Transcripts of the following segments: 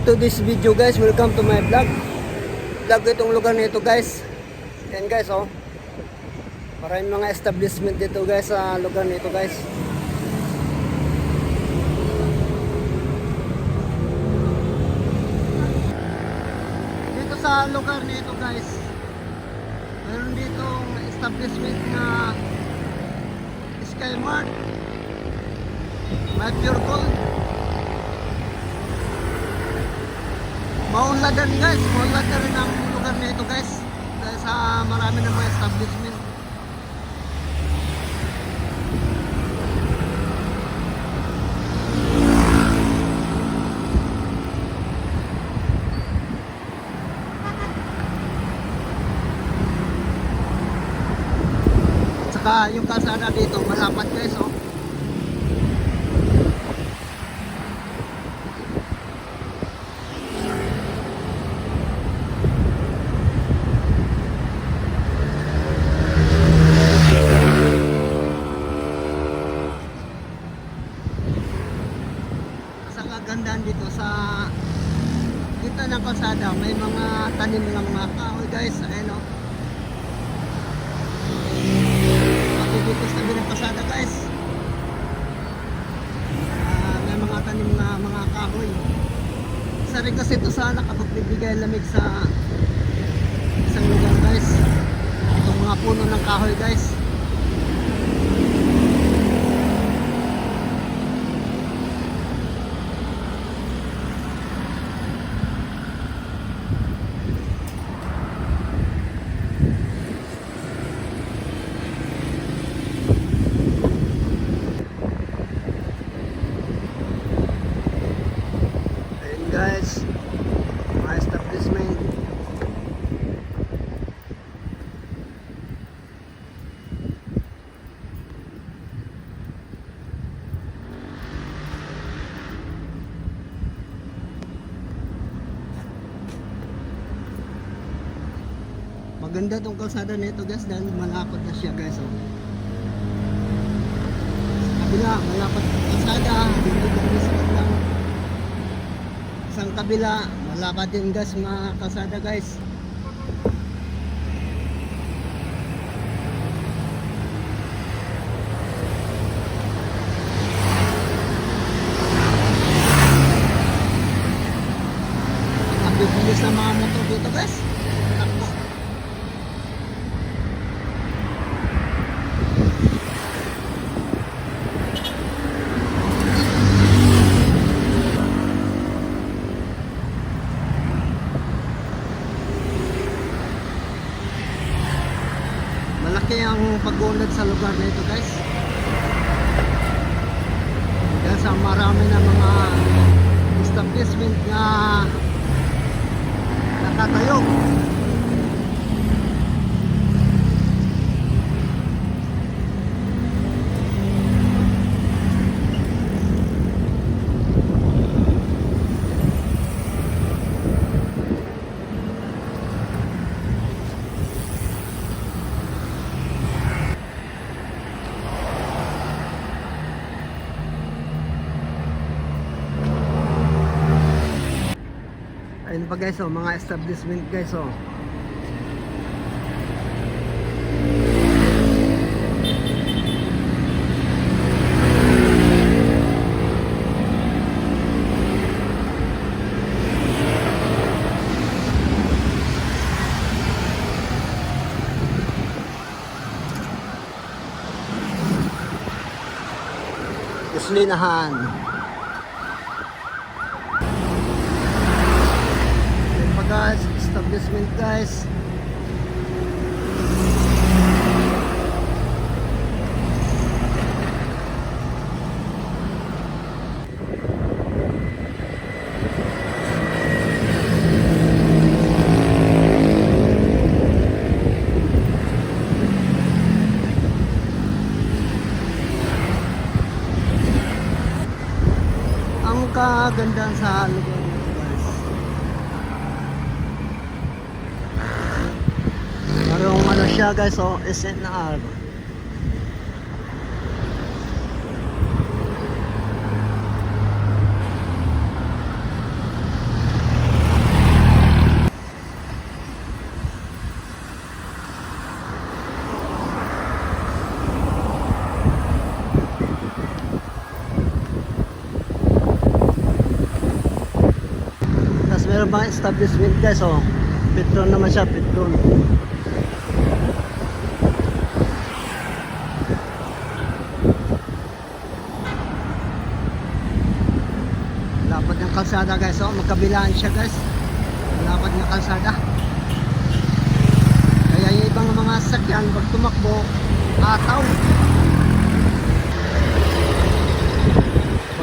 to this video guys. Welcome to my vlog. Vlog itong lugar na ito guys. Yan guys oh. Maraming mga establishment dito guys sa lugar na ito guys. Dito sa lugar na ito guys, mayroon dito establishment na Skymart, My Pure Gold, maunlad na rin guys, maunlad na rin ang lugar na ito guys dahil sa marami na mga establishment. Saka yung kalsada dito malapad guys oh. Gandaan dito sa kita ng kalsada, may mga tanim ng mga kahoy guys, ayun o. Pati dito sa tabi ng kalsada guys, may mga tanim na mga kahoy. Isa rin kasi ito sa nakapagbibigay lamig sa isang lugar guys, itong mga puno ng kahoy guys. Guys, mga establishment. Maganda tong kalsada nito guys dahil malapad na siya guys oh. Sa kabila malapad ang kalsada, hindi lang isang kabila, malapad din guys mga kalsada guys. Ang bibilis ng mga motor dito guys. Takbo. Malaki ang pag-unlad sa lugar na ito guys dahil sa marami na mga establishment na nakatayo. Ayun pa guys oh, mga establishment guys oh. Gasolinahan. Guys, establishment guys. Ang kagandahan sa lugar siya guys oh, SNR. Meron mga establishment guys, oh. Petron naman siya, Petron. Lapad ng kalsada guys, oh. Magkabilaan siya guys. Lapad ng kalsada. Kaya yung ibang mga sasakyan, pag tumakbo, ataw.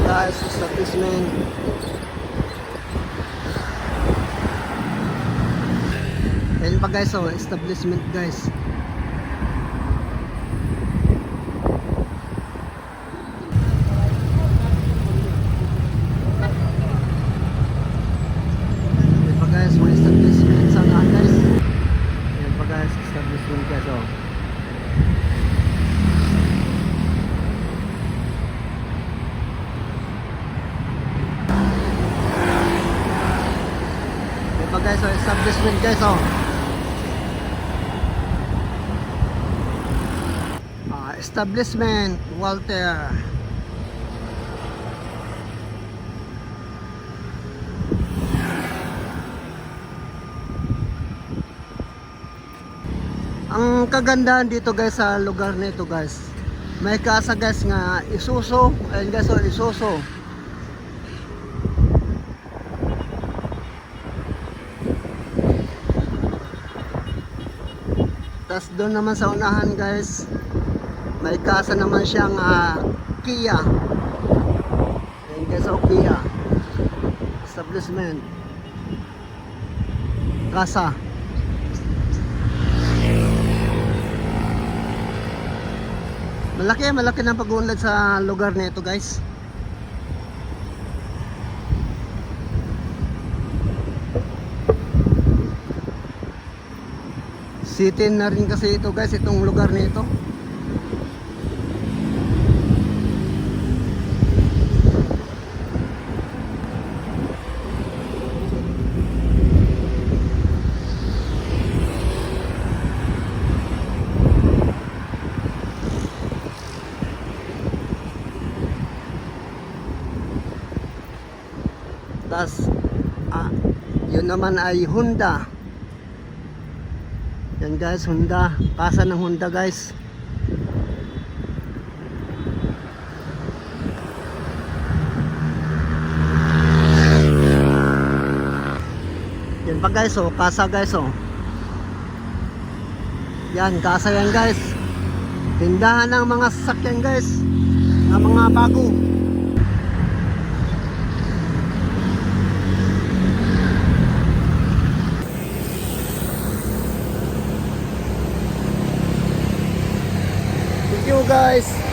Guys, establishment. Ayan pa guys, oh, establishment guys. Ayan pa guys, mga establishment sa unahan guys. Ayan pa guys, establishment guys, oh. Ayan pa guys, oh, establishment guys, oh. Establishment Walter. Ang kagandahan dito guys sa lugar nito guys, may kasa guys nga Isuzu. Ayun guys, oh, Isuzu. Tas doon naman sa unahan guys, may kasa naman siyang Kia. Ayun guys, oh, Kia establishment, kasa. Malaki ng pag-uunlad sa lugar nito guys. City na rin kasi ito guys, itong lugar nito. Tas yun naman ay Honda. Yan guys, Honda, kasa ng Honda guys. Yan pa guys, oh, kasa guys, oh. Yan, kasa yan guys. Tindahan ng mga sasakyan guys, ng mga bago. Thank you guys.